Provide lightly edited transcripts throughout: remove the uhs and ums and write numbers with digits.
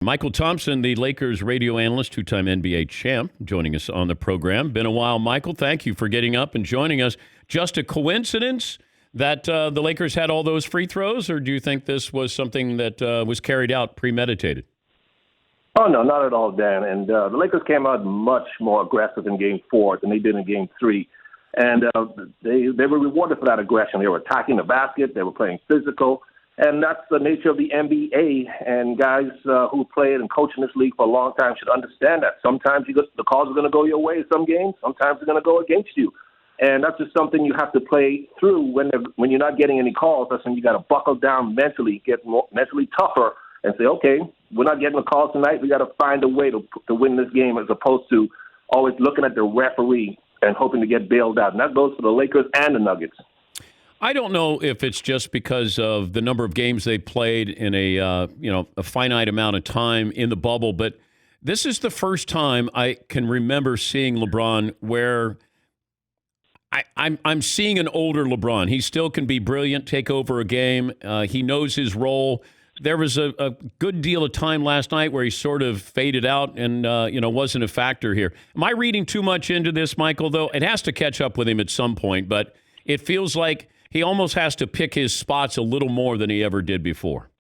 Mychal Thompson, the Lakers radio analyst, two-time NBA champ, joining us on the program. Been a while, Mychal. Thank you for getting up and joining us. Just a coincidence that the Lakers had all those free throws, or do you think this was something that was carried out premeditated? Oh, no, not at all, Dan. And the Lakers came out much more aggressive in Game 4 than they did in Game 3. And they were rewarded for that aggression. They were attacking the basket. They were playing physical. And that's the nature of the NBA. And guys who played and coached in this league for a long time should understand that. Sometimes the calls are going to go your way some games. Sometimes they're going to go against you. And that's just something you have to play through when you're not getting any calls. That's when you got to buckle down mentally, get more mentally tougher, and say, okay, we're not getting a call tonight. We got to find a way to win this game, as opposed to always looking at the referee and hoping to get bailed out. And that goes for the Lakers and the Nuggets. I don't know if it's just because of the number of games they played in a finite amount of time in the bubble, but this is the first time I can remember seeing LeBron where I'm seeing an older LeBron. He still can be brilliant, take over a game. He knows his role. There was a good deal of time last night where he sort of faded out and wasn't a factor here. Am I reading too much into this, Mychal? Though it has to catch up with him at some point, but it feels like he almost has to pick his spots a little more than he ever did before.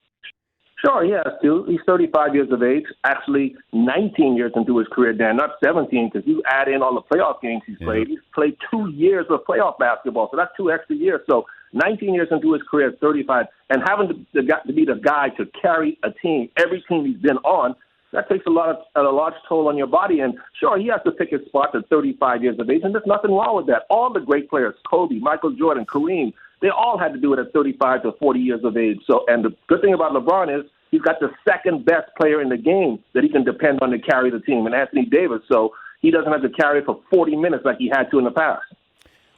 Sure, he has to. He's 35 years of age, actually 19 years into his career, Dan, not 17, because you add in all the playoff games he's played. He's played 2 years of playoff basketball, so that's 2 extra years. So 19 years into his career at 35, and having to be the guy to carry a team, every team he's been on, that takes a large toll on your body. And sure, he has to pick his spots at 35 years of age, and there's nothing wrong with that. All the great players, Kobe, Michael Jordan, Kareem, they all had to do it at 35 to 40 years of age. So, and the good thing about LeBron is he's got the second best player in the game that he can depend on to carry the team, and Anthony Davis. So he doesn't have to carry it for 40 minutes like he had to in the past.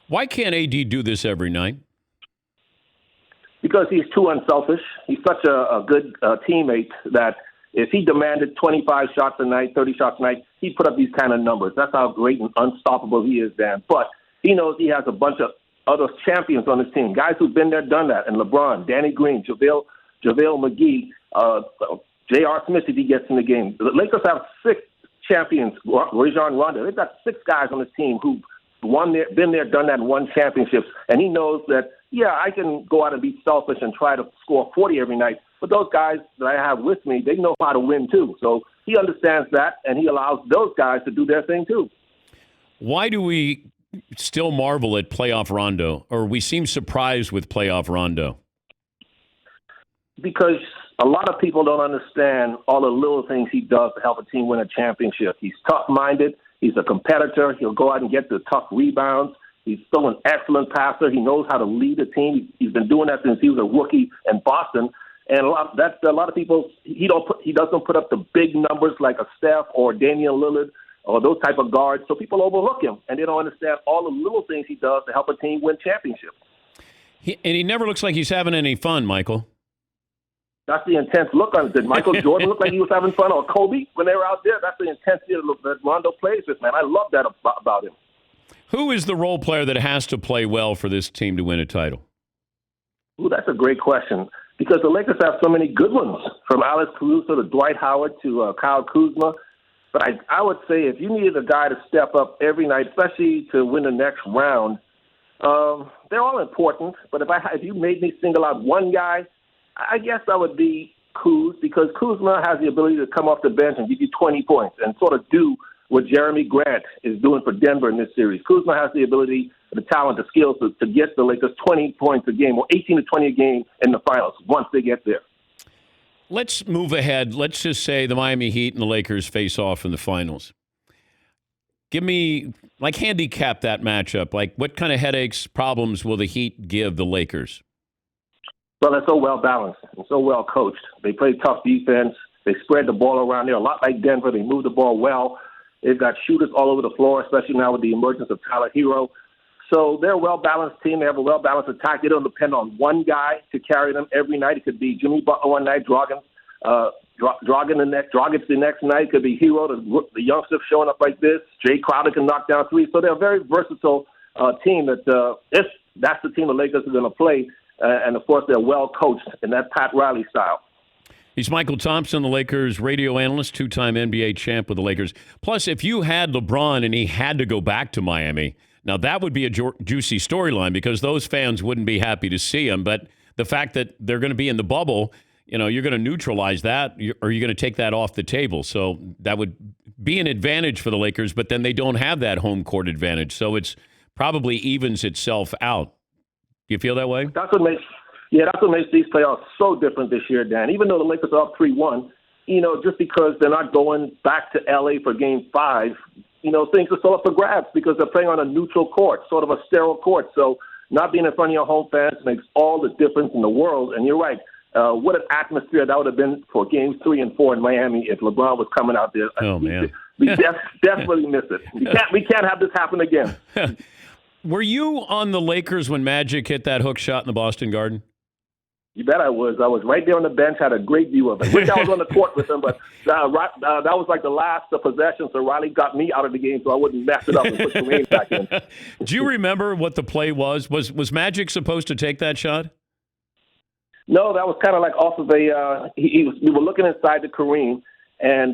Why can't AD do this every night? Because he's too unselfish. He's such a good teammate that if he demanded 25 shots a night, 30 shots a night, he'd put up these kind of numbers. That's how great and unstoppable he is, Dan. But he knows he has a bunch of other champions on his team, guys who've been there, done that, and LeBron, Danny Green, JaVale McGee, J.R. Smith if he gets in the game. The Lakers have 6 champions, Rajon Rondo. They've got 6 guys on this team who've been there, done that, and won championships. And he knows that, yeah, I can go out and be selfish and try to score 40 every night. But those guys that I have with me, they know how to win too. So he understands that, and he allows those guys to do their thing too. Why do we still marvel at playoff Rondo, or we seem surprised with playoff Rondo? Because a lot of people don't understand all the little things he does to help a team win a championship. He's tough-minded. He's a competitor. He'll go out and get the tough rebounds. He's still an excellent passer. He knows how to lead a team. He's been doing that since he was a rookie in Boston. And a lot of people, he doesn't put up the big numbers like a Steph or Damian Lillard or those type of guards. So people overlook him, and they don't understand all the little things he does to help a team win championships. And he never looks like he's having any fun, Mychal. That's the intense look on it. Did Michael Jordan look like he was having fun, or Kobe when they were out there? That's the intensity that Rondo plays with, man. I love that about him. Who is the role player that has to play well for this team to win a title? Ooh, that's a great question, because the Lakers have so many good ones, from Alex Caruso to Dwight Howard to Kyle Kuzma. But I would say if you needed a guy to step up every night, especially to win the next round, they're all important. But if you made me single out one guy, I guess that would be Kuz, because Kuzma has the ability to come off the bench and give you 20 points and sort of do what Jeremy Grant is doing for Denver in this series. Kuzma has the ability, the talent, the skills to get the Lakers 20 points a game or 18 to 20 a game in the finals once they get there. Let's move ahead. Let's just say the Miami Heat and the Lakers face off in the finals. Give me, handicap that matchup. What kind of headaches, problems will the Heat give the Lakers? Well, they're so well-balanced and so well-coached. They play tough defense. They spread the ball around. They're a lot like Denver. They move the ball well. They've got shooters all over the floor, especially now with the emergence of Tyler Hero. So they're a well-balanced team. They have a well-balanced attack. They don't depend on one guy to carry them every night. It could be Jimmy Butler one night, Dragic the next night. It could be Hero, the youngster showing up like this. Jay Crowder can knock down 3. So they're a very versatile team. That's the team the Lakers are going to play. And, of course, they're well coached in that Pat Riley style. He's Mychal Thompson, the Lakers radio analyst, two-time NBA champ with the Lakers. Plus, if you had LeBron and he had to go back to Miami, now that would be a juicy storyline because those fans wouldn't be happy to see him. But the fact that they're going to be in the bubble, you're going to neutralize that, or you're going to take that off the table. So that would be an advantage for the Lakers, but then they don't have that home court advantage. So it's probably evens itself out. Do you feel that way? That's what makes these playoffs so different this year, Dan. Even though the Lakers are up 3-1, just because they're not going back to L.A. for Game 5, things are still up for grabs because they're playing on a neutral court, sort of a sterile court. So not being in front of your home fans makes all the difference in the world. And you're right. What an atmosphere that would have been for Games 3 and 4 in Miami if LeBron was coming out there. Oh, man. We desperately miss it. We can't have this happen again. Were you on the Lakers when Magic hit that hook shot in the Boston Garden? You bet I was. I was right there on the bench, had a great view of it. Wish I was on the court with him, but that was like the last possession, so Riley got me out of the game so I wouldn't mess it up and put Kareem back in. Do you remember what the play was? Was Magic supposed to take that shot? No, that was kind of like off of we were looking inside to Kareem,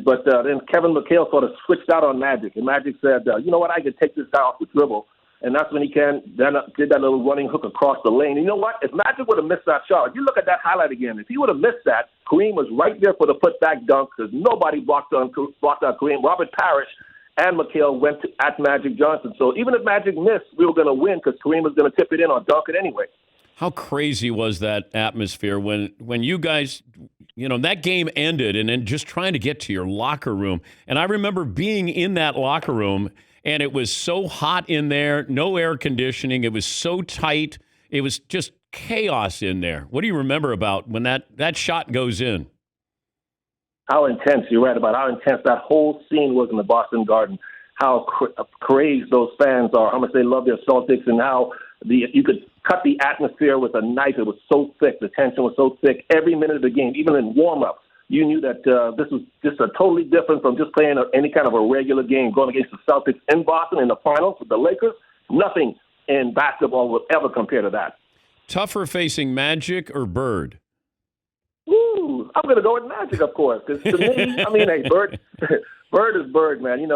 but then Kevin McHale sort of switched out on Magic, and Magic said, you know what, I could take this guy off the dribble. And that's when he did that little running hook across the lane. You know what? If Magic would have missed that shot, if you look at that highlight again, if he would have missed that, Kareem was right there for the putback dunk because nobody blocked out Kareem. Robert Parrish and McHale went at Magic Johnson. So even if Magic missed, we were going to win because Kareem was going to tip it in or dunk it anyway. How crazy was that atmosphere when you guys, that game ended and then just trying to get to your locker room. And I remember being in that locker room and it was so hot in there, no air conditioning. It was so tight. It was just chaos in there. What do you remember about when that shot goes in? How intense, you're right about how intense that whole scene was in the Boston Garden, how crazed those fans are, how much they love their Celtics, and how you could cut the atmosphere with a knife. It was so thick. The tension was so thick every minute of the game, even in warm-ups. You knew that this was just a totally different from just playing any kind of a regular game, going against the Celtics in Boston in the finals with the Lakers. Nothing in basketball will ever compare to that. Tougher facing Magic or Bird? Ooh, I'm going to go with Magic, of course. Because to me, hey, Bird is Bird, man. He's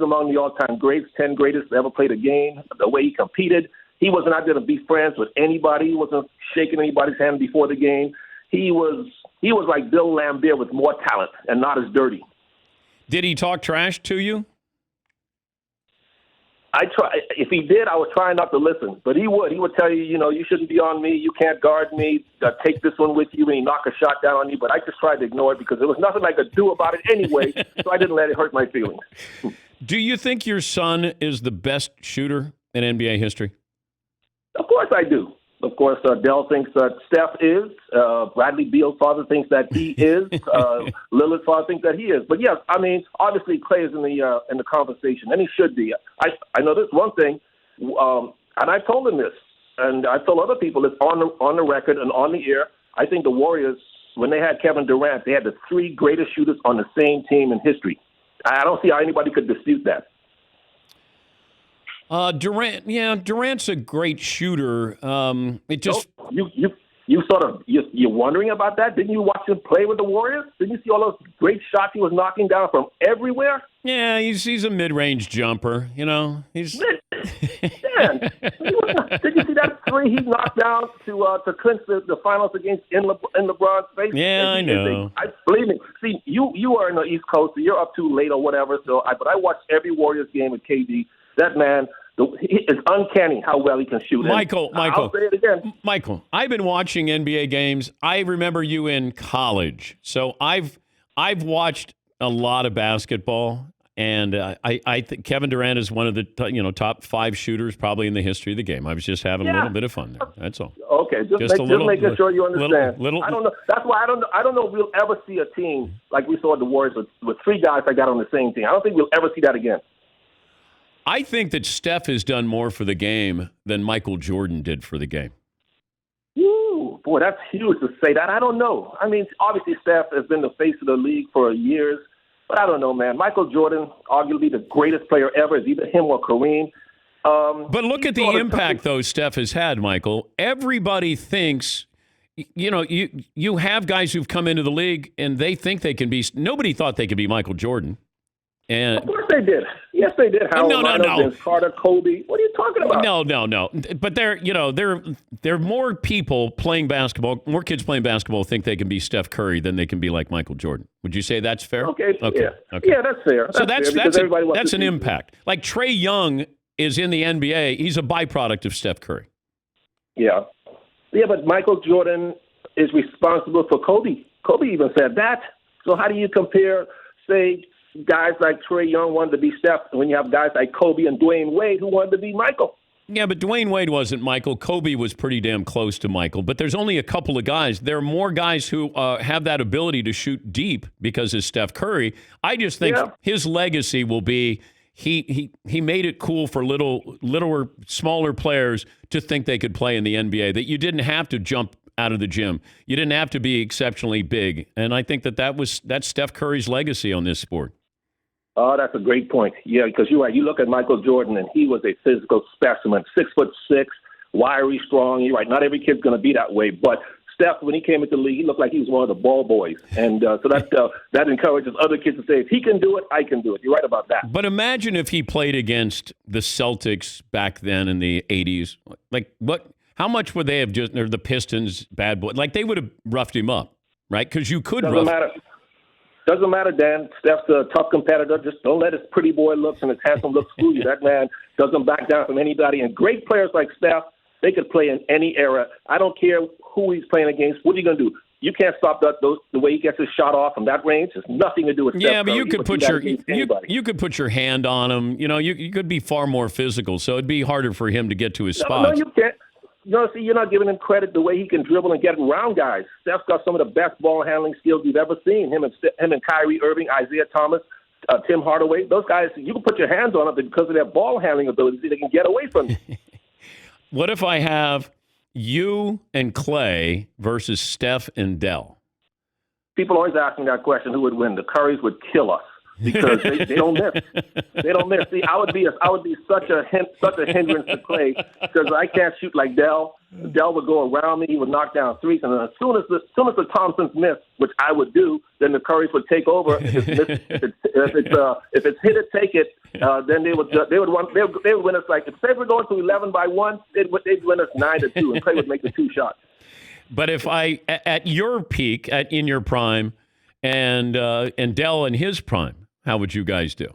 among the all-time greats, 10 greatest to ever play the game. The way he competed, he wasn't out there to be friends with anybody. He wasn't shaking anybody's hand before the game. He was like Bill Laimbeer with more talent and not as dirty. Did he talk trash to you? If he did, I would try not to listen. But he would. He would tell you, you shouldn't be on me. You can't guard me. Take this one with you and he knock a shot down on you. But I just tried to ignore it because there was nothing I could do about it anyway, so I didn't let it hurt my feelings. Do you think your son is the best shooter in NBA history? Of course I do. Of course, Dell thinks Steph is. Bradley Beal's father thinks that he is. Lillard's father thinks that he is. But yes, obviously Clay is in the conversation, and he should be. I know this one thing, and I told him this, and I told other people this on the record and on the air. I think the Warriors, when they had Kevin Durant, they had the three greatest shooters on the same team in history. I don't see how anybody could dispute that. Durant's a great shooter. You're wondering about that? Didn't you watch him play with the Warriors? Didn't you see all those great shots he was knocking down from everywhere? Yeah, he's a mid-range jumper. He's. Man, did you see that three he knocked down to clinch the finals against in LeBron's face? Yeah, I know. Believe me. See, you are in the East Coast, so you're up too late or whatever. But I watched every Warriors game with KD. That man. It's uncanny how well he can shoot. Mychal, I'll say it again. Mychal, I've been watching NBA games. I remember you in college, so I've watched a lot of basketball, and I think Kevin Durant is one of the top 5 shooters probably in the history of the game. I was just having a little bit of fun there. That's all. Okay, just making sure you understand. I don't know. That's why I don't know if we'll ever see a team like we saw the Warriors with 3 guys that got on the same team. I don't think we'll ever see that again. I think that Steph has done more for the game than Michael Jordan did for the game. Ooh, boy, that's huge to say that. I don't know. Obviously Steph has been the face of the league for years, but I don't know, man. Michael Jordan, arguably the greatest player ever, is either him or Kareem. But look at the impact, though, Steph has had, Mychal. Everybody thinks you have guys who've come into the league and they think they can be. Nobody thought they could be Michael Jordan. And of course they did. Yes, they did. Howard, no. Vince Carter, Kobe. What are you talking about? No. But there are more people playing basketball. More kids playing basketball think they can be Steph Curry than they can be like Michael Jordan. Would you say that's fair? Okay. Yeah, that's fair. So that's that's an impact. Like Trae Young is in the NBA. He's a byproduct of Steph Curry. Yeah, but Michael Jordan is responsible for Kobe. Kobe even said that. So how do you compare, say, guys like Trae Young wanted to be Steph when you have guys like Kobe and Dwayne Wade who wanted to be Michael? Yeah, but Dwayne Wade wasn't Michael. Kobe was pretty damn close to Michael. But there's only a couple of guys. There are more guys who have that ability to shoot deep because of Steph Curry. I just think his legacy will be he made it cool for littler, smaller players to think they could play in the NBA, that you didn't have to jump out of the gym. You didn't have to be exceptionally big. And I think that's Steph Curry's legacy on this sport. Oh, that's a great point. Yeah, because you're right. You look at Michael Jordan, and he was a physical specimen, 6'6", wiry, strong. You're right. Not every kid's going to be that way. But Steph, when he came into the league, he looked like he was one of the ball boys. And so that encourages other kids to say, if he can do it, I can do it. You're right about that. But imagine if he played against the Celtics back then in the 80s. Like, how much would they have or the Pistons, bad boy? Like, they would have roughed him up, right? Because you could Doesn't matter, Dan. Steph's a tough competitor. Just don't let his pretty boy looks and his handsome looks fool you. That man doesn't back down from anybody. And great players like Steph, they could play in any era. I don't care who he's playing against. What are you going to do? You can't stop the way he gets his shot off from that range. There's nothing to do with Steph. Yeah, but you could put your hand on him. You could be far more physical, so it'd be harder for him to get to his spot. No, you can't. See, you're not giving him credit the way he can dribble and get around guys. Steph's got some of the best ball handling skills you've ever seen. Him and Kyrie Irving, Isaiah Thomas, Tim Hardaway. Those guys, you can put your hands on them because of their ball handling abilities. They can get away from you. What if I have you and Clay versus Steph and Dell? People always ask me that question: who would win? The Currys would kill us because they don't miss. They don't miss. See, I would be such a hindrance to Clay because I can't shoot like Dell. Dell would go around me. He would knock down threes, and then as soon as the Thompsons miss, which I would do, then the Currys would take over. If it's hit it, take it. Then they would win us like if they were going to 11-1, they'd win us 9-2, and Clay would make the 2 shots. But if at your peak, in your prime, and Dell in his prime, how would you guys do?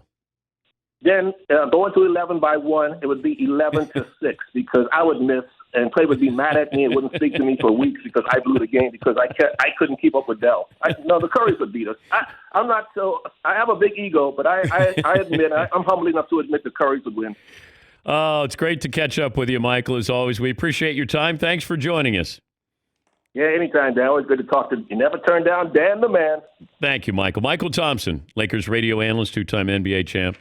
Then going to 11-1, it would be 11-6 because I would miss, and Clay would be mad at me and wouldn't speak to me for weeks because I blew the game because I couldn't keep up with Dell. The Currys would beat us. I'm not so. I have a big ego, but I admit I'm humble enough to admit the Currys would win. Oh, it's great to catch up with you, Mychal. As always, we appreciate your time. Thanks for joining us. Yeah, anytime, Dan. Always good to talk to you. You never turn down Dan the man. Thank you, Mychal. Mychal Thompson, Lakers radio analyst, 2-time NBA champ.